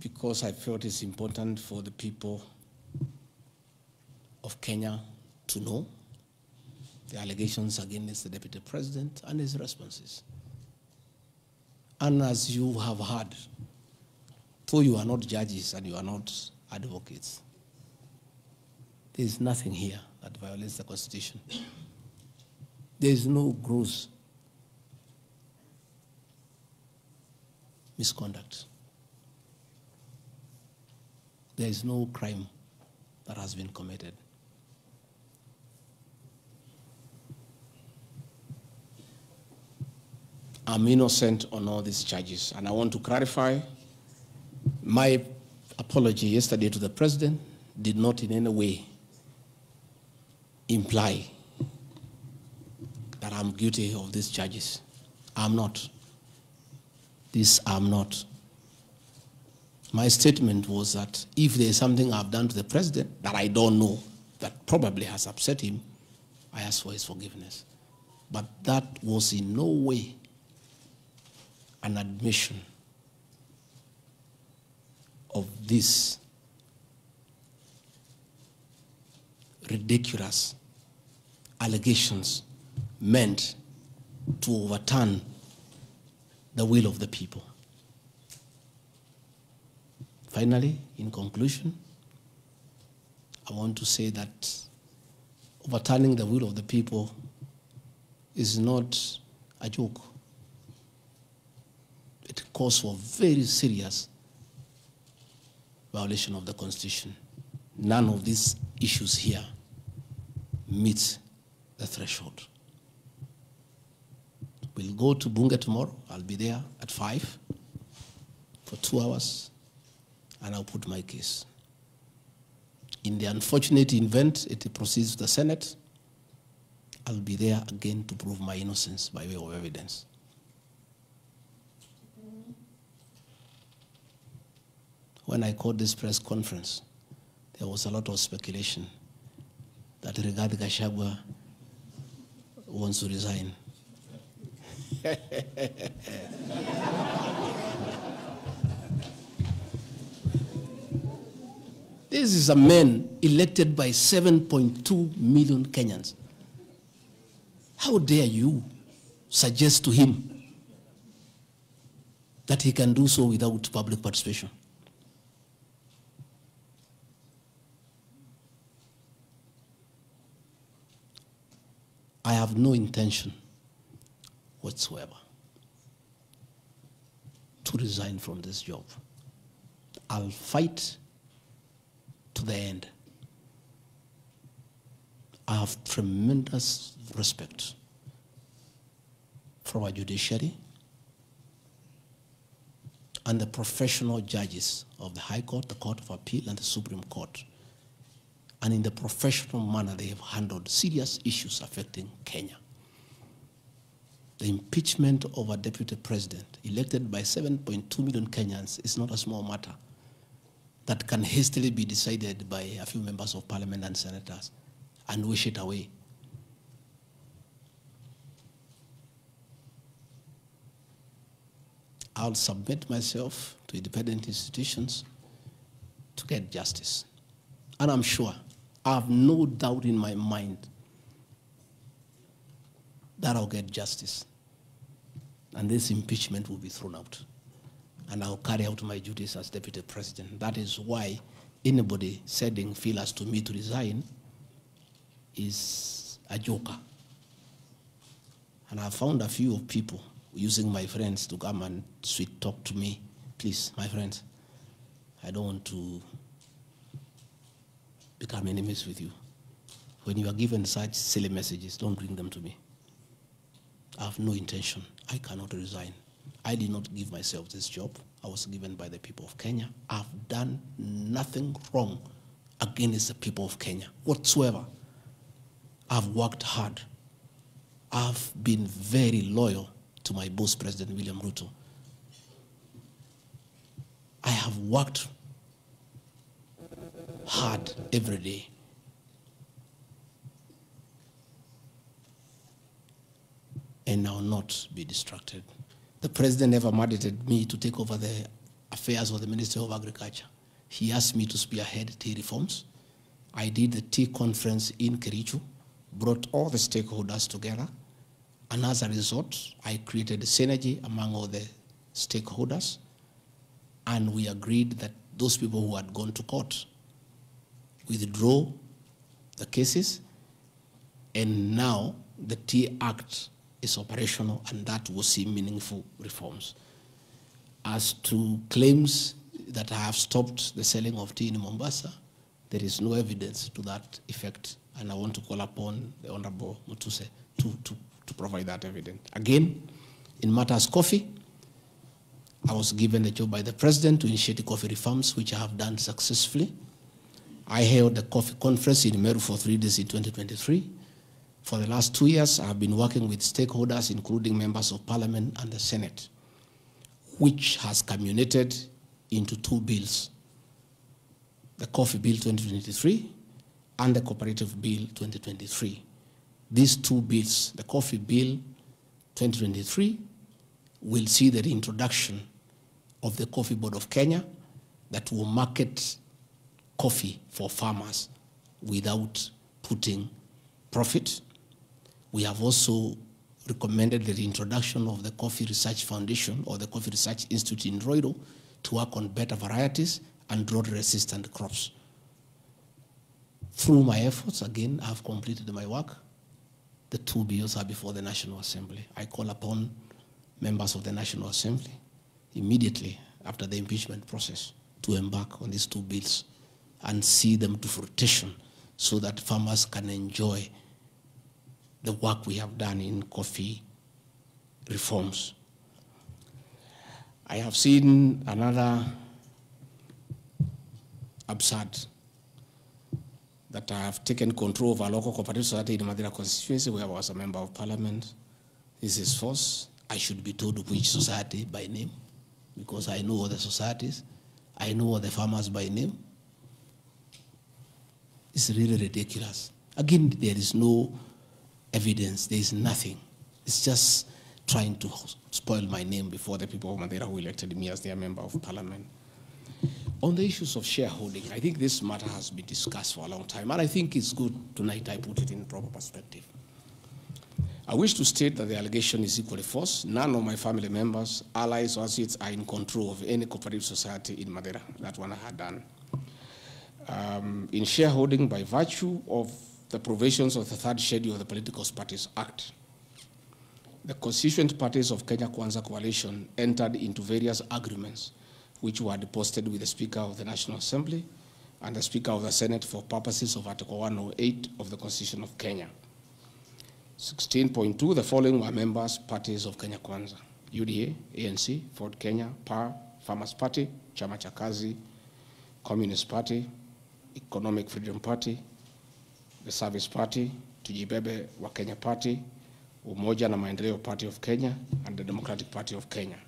because I felt it's important for the people of Kenya to know the allegations against the Deputy President and his responses. And as you have heard, though you are not judges and you are not advocates, there is nothing here that violates the Constitution. There is no gross misconduct. There is no crime that has been committed. I'm innocent on all these charges, and I want to clarify my apology yesterday to the President did not in any way imply that I'm guilty of these charges. I'm not. This I'm not. My statement was that if there is something I've done to the President that I don't know, that probably has upset him, I ask for his forgiveness. But that was in no way an admission of this ridiculous allegations meant to overturn the will of the people. Finally, in conclusion, I want to say that overturning the will of the people is not a joke. It calls for very serious violation of the Constitution. None of these issues here meet the threshold. We'll go to Bunge tomorrow. I'll be there at 5 for 2 hours, and I'll put my case. In the unfortunate event it proceeds to the Senate, I'll be there again to prove my innocence by way of evidence. When I called this press conference, there was a lot of speculation that Rigathi Gachagua wants to resign. This is a man elected by 7.2 million Kenyans. How dare you suggest to him that he can do so without public participation? I have no intention whatsoever to resign from this job. I'll fight to the end. I have tremendous respect for our judiciary and the professional judges of the High Court, the Court of Appeal, and the Supreme Court. And in the professional manner, they have handled serious issues affecting Kenya. The impeachment of a deputy president elected by 7.2 million Kenyans is not a small matter that can hastily be decided by a few members of parliament and senators and wish it away. I'll submit myself to independent institutions to get justice. And I'm sure, I have no doubt in my mind that I'll get justice. And this impeachment will be thrown out. And I'll carry out my duties as deputy president. That is why anybody sending feelers to me to resign is a joker. And I found a few of people using my friends to come and sweet talk to me. Please, my friends, I don't want to become enemies with you. When you are given such silly messages, don't bring them to me. I have no intention. I cannot resign. I did not give myself this job. I was given by the people of Kenya. I've done nothing wrong against the people of Kenya whatsoever. I've worked hard. I've been very loyal to my boss, President William Ruto. I have worked hard every day. And I will not be distracted. The president never mandated me to take over the affairs of the Ministry of Agriculture. He asked me to spearhead tea reforms. I did the tea conference in Kericho, brought all the stakeholders together, and as a result, I created a synergy among all the stakeholders, and we agreed that those people who had gone to court withdraw the cases, and now the Tea Act is operational, and that will see meaningful reforms. As to claims that I have stopped the selling of tea in Mombasa, there is no evidence to that effect, and I want to call upon the Honorable Mutuse to provide that evidence. Again, in matters coffee, I was given the job by the President to initiate the coffee reforms, which I have done successfully. I held the coffee conference in Meru for 3 days in 2023. For the last 2 years, I have been working with stakeholders, including members of Parliament and the Senate, which has culminated into 2 bills, the Coffee Bill 2023 and the Cooperative Bill 2023. These 2 bills, the Coffee Bill 2023, will see the reintroduction of the Coffee Board of Kenya that will market coffee for farmers without putting profit. We have also recommended the reintroduction of the Coffee Research Foundation or the Coffee Research Institute in Roiro to work on better varieties and drought-resistant crops. Through my efforts, again, I've completed my work. The 2 bills are before the National Assembly. I call upon members of the National Assembly immediately after the impeachment process to embark on these 2 bills and see them to fruition so that farmers can enjoy the work we have done in coffee reforms. I have seen another absurd, that I have taken control of a local cooperative society in Madera constituency where I was a member of Parliament. This is false. I should be told which society by name, because I know all the societies. I know all the farmers by name. It's really ridiculous. Again, there is no evidence. There is nothing. It's just trying to spoil my name before the people of Madeira who elected me as their member of Parliament. On the issues of shareholding, I think this matter has been discussed for a long time, and I think it's good tonight I put it in proper perspective. I wish to state that the allegation is equally false. None of my family members, allies, or associates are in control of any cooperative society in Madeira. That one I had done. In shareholding by virtue of the provisions of the 3rd schedule of the Political Parties Act, the constituent parties of Kenya Kwanza Coalition entered into various agreements which were deposited with the Speaker of the National Assembly and the Speaker of the Senate for purposes of Article 108 of the Constitution of Kenya. 16.2, the following were members parties of Kenya Kwanza: UDA, ANC, Ford Kenya, PAR, Farmers Party, Chama cha Kazi, Communist Party, Economic Freedom Party, the Service Party, Tujibebe wa Kenya Party, Umoja na Maendeleo Party of Kenya, and the Democratic Party of Kenya.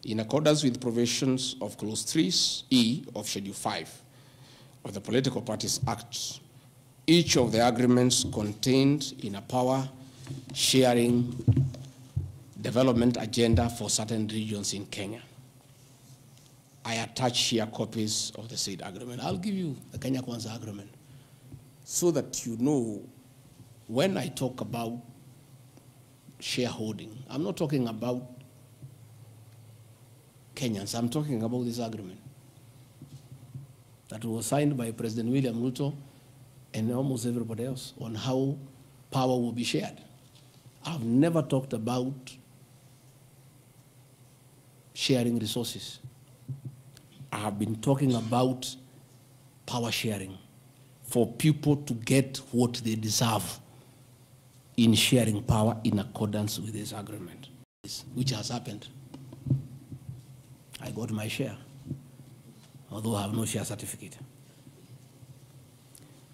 In accordance with provisions of Clause 3E of Schedule 5 of the Political Parties Act, each of the agreements contained in a power-sharing development agenda for certain regions in Kenya. I attach here copies of the said agreement. I'll give you the Kenya Kwanza agreement so that you know when I talk about shareholding, I'm not talking about Kenyans. I'm talking about this agreement that was signed by President William Ruto and almost everybody else on how power will be shared. I've never talked about sharing resources. I have been talking about power sharing for people to get what they deserve in sharing power in accordance with this agreement, which has happened. I got my share, although I have no share certificate.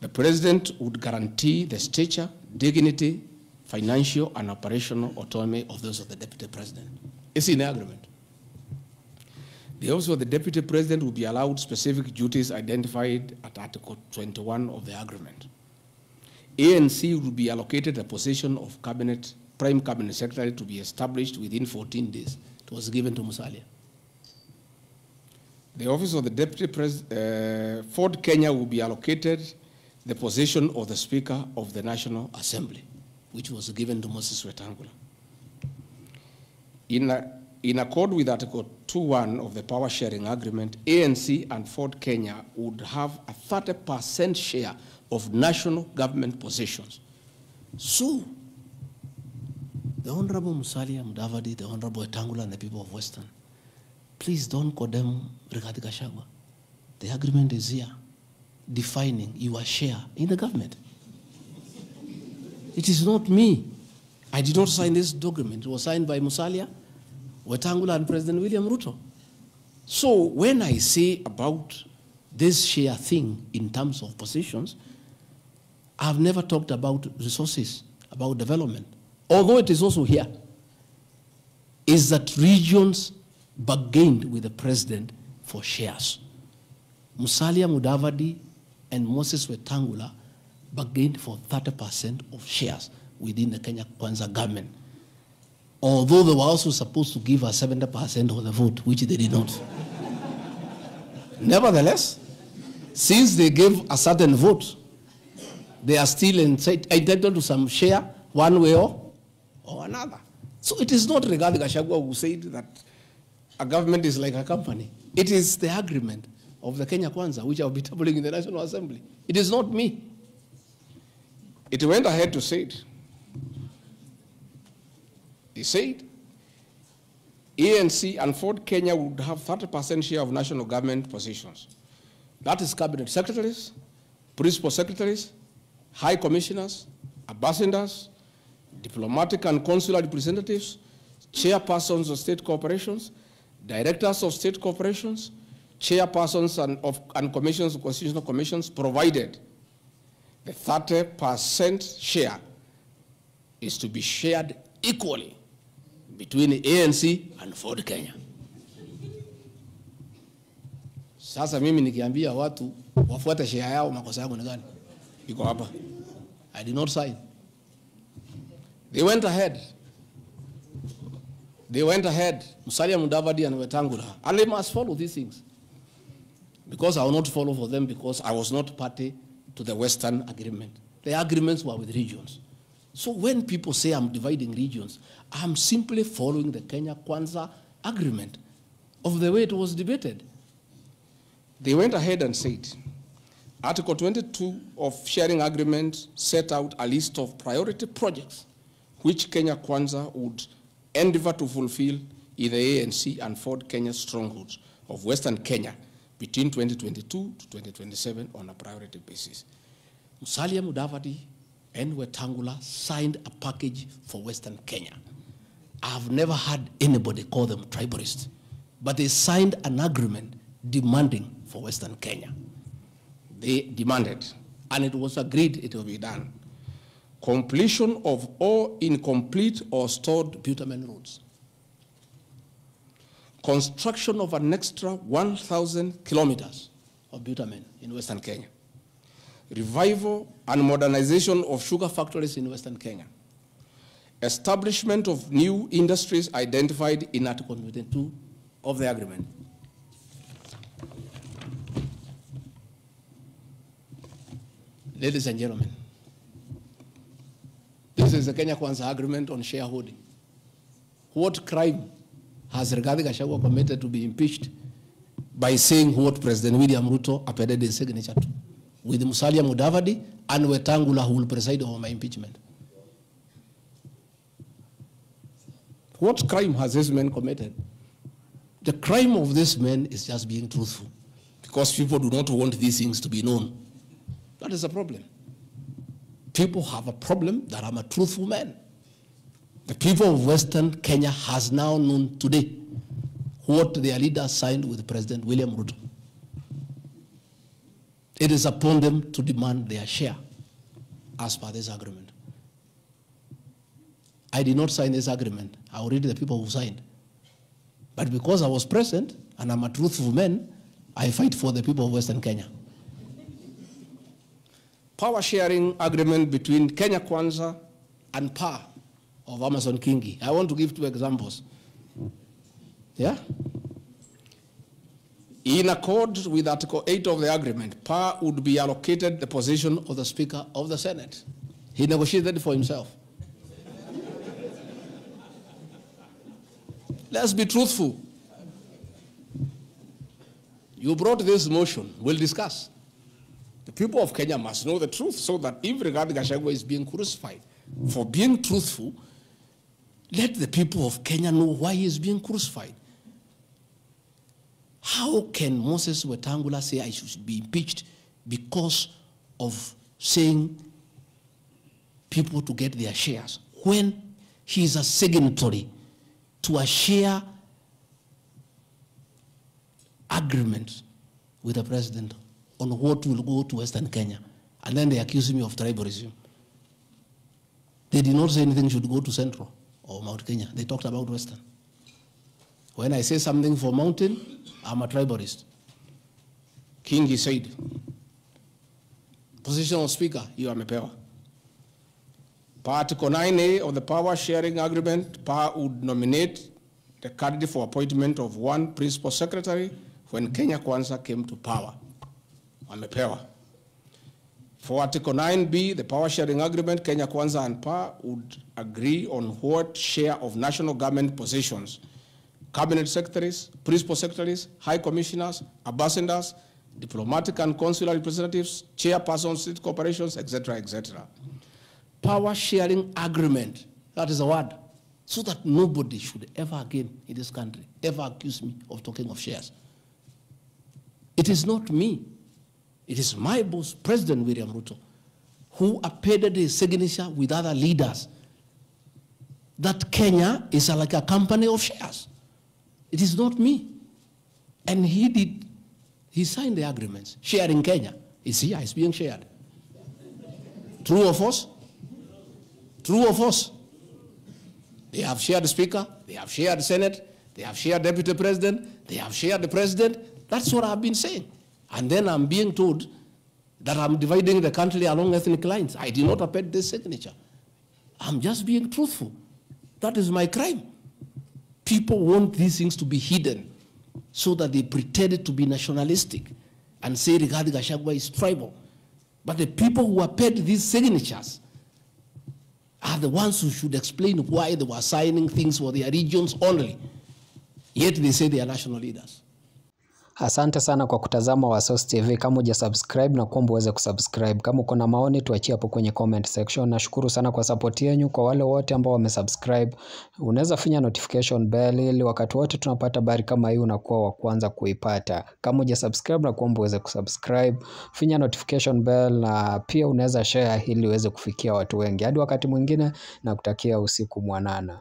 The President would guarantee the stature, dignity, financial, and operational autonomy of those of the Deputy President. It's in the agreement. The office of the Deputy President will be allowed specific duties identified at Article 21 of the agreement. ANC will be allocated a position of Prime Cabinet Secretary to be established within 14 days. It was given to Musalia. the office of the Deputy President, Ford Kenya will be allocated the position of the Speaker of the National Assembly, which was given to Moses Wetangula. In accord with Article 2.1 of the Power Sharing Agreement, ANC and Ford Kenya would have a 30% share of national government positions. So, the Honorable Musalia Mudavadi, the Honorable Wetangula, and the people of Western, please don't condemn Rigathi Gachagua. The agreement is here, defining your share in the government. It is not me. I did not sign this document. It was signed by Musalia, Wetangula, and President William Ruto. So when I say about this share thing in terms of positions, I've never talked about resources, about development. Although it is also here, is that regions bargained with the president for shares. Musalia Mudavadi and Moses Wetangula bargained for 30% of shares within the Kenya Kwanza government. Although they were also supposed to give us 70% of the vote, which they did not. Nevertheless, since they gave a certain vote, they are still entitled to some share one way or another. So it is not Rigathi Gachagua who said that a government is like a company. It is the agreement of the Kenya Kwanza, which I'll be tabling in the National Assembly. It is not me. It went ahead to say it. He said, ANC and Ford Kenya would have 30% share of national government positions. That is cabinet secretaries, principal secretaries, high commissioners, ambassadors, diplomatic and consular representatives, chairpersons of state corporations, directors of state corporations, chairpersons and commissions of constitutional commissions, provided the 30% share is to be shared equally between the ANC and Ford Kenya. Sasa mimi nikiambia watu wafuate share yao, makosa yangu ni gani? Iko hapa. I did not sign. They went ahead. Musalia Mudavadi and Wetangula. And they must follow these things. Because I will not follow for them because I was not party to the Western agreement. The agreements were with regions. So when people say I'm dividing regions, I'm simply following the Kenya Kwanza agreement of the way it was debated. They went ahead and said, Article 22 of Sharing Agreement set out a list of priority projects which Kenya Kwanza would endeavor to fulfill in the ANC and Ford Kenya strongholds of Western Kenya between 2022 to 2027 on a priority basis. Musalia Mudavadi and Wetangula signed a package for Western Kenya. I've never heard anybody call them tribalists, but they signed an agreement demanding for Western Kenya. They demanded, and it was agreed it will be done. Completion of all incomplete or stored bitumen roads. Construction of an extra 1,000 kilometers of bitumen in Western Kenya. Revival and modernization of sugar factories in Western Kenya. Establishment of new industries identified in Article 22 of the agreement. Ladies and gentlemen, this is the Kenya Kwanza agreement on shareholding. What crime has Rigathi Gachagua committed to be impeached by saying what President William Ruto appended his signature to, with Musalia Mudavadi and Wetangula who will preside over my impeachment? What crime has this man committed? The crime of this man is just being truthful, because people do not want these things to be known. That is a problem. People have a problem that I'm a truthful man. The people of Western Kenya has now known today what their leader signed with President William Ruto. It is upon them to demand their share as per this agreement. I did not sign this agreement. I will read the people who signed. But because I was present and I'm a truthful man, I fight for the people of Western Kenya. Power sharing agreement between Kenya Kwanza and PA of Amason Kingi. I want to give two examples. Yeah? In accord with Article 8 of the agreement, power would be allocated the position of the Speaker of the Senate. He negotiated it for himself. Let's be truthful. You brought this motion. We'll discuss. The people of Kenya must know the truth so that if Rigathi Gachagua is being crucified for being truthful, let the people of Kenya know why he is being crucified. How can Moses Wetangula say I should be impeached because of saying people to get their shares when he is a signatory to a share agreement with the president on what will go to Western Kenya? And then they accuse me of tribalism. They did not say anything should go to Central or Mount Kenya. They talked about Western. When I say something for Mountain, I'm a tribalist. Kingi said, position of Speaker, you are mepewa. Article 9A of the Power Sharing Agreement, power would nominate the candidate for appointment of one principal secretary when Kenya Kwanza came to power. Amepewa. For Article 9B, the Power Sharing Agreement, Kenya Kwanza and POWER would agree on what share of national government positions, cabinet secretaries, principal secretaries, high commissioners, ambassadors, diplomatic and consular representatives, chairpersons, state corporations, etc., etc. Power sharing agreement, that is a word, so that nobody should ever again in this country ever accuse me of talking of shares. It is not me. It is my boss, President William Ruto, who appended his signature with other leaders that Kenya is like a company of shares. It is not me. And he signed the agreements. Sharing Kenya is here, it's being shared. True or false? True or false? They have shared the Speaker, they have shared the Senate, they have shared Deputy President, they have shared the President. That's what I've been saying. And then I'm being told that I'm dividing the country along ethnic lines. I did not append this signature. I'm just being truthful. That is my crime. People want these things to be hidden so that they pretend to be nationalistic and say Rigathi Gachagua is tribal. But the people who append these signatures are the ones who should explain why they were signing things for their regions only. Yet they say they are national leaders. Asante sana kwa kutazama Wasos TV. Kama hujasubscribe na kuomba uweze kusubscribe. Kama uko na maoni tuachie hapo kwenye comment section. Nashukuru sana kwa support yenu. Kwa wale wote ambao wamesubscribe, unaweza finya notification bell ili wakati wote tunapata habari kama hii unakuwa wa kwanza kuipata. Kama hujasubscribe na kuomba uweze kusubscribe, finya notification bell na pia unaweza share ili uweze kufikia watu wengi. Hadi wakati mwingine, nakutakia usiku mwanana.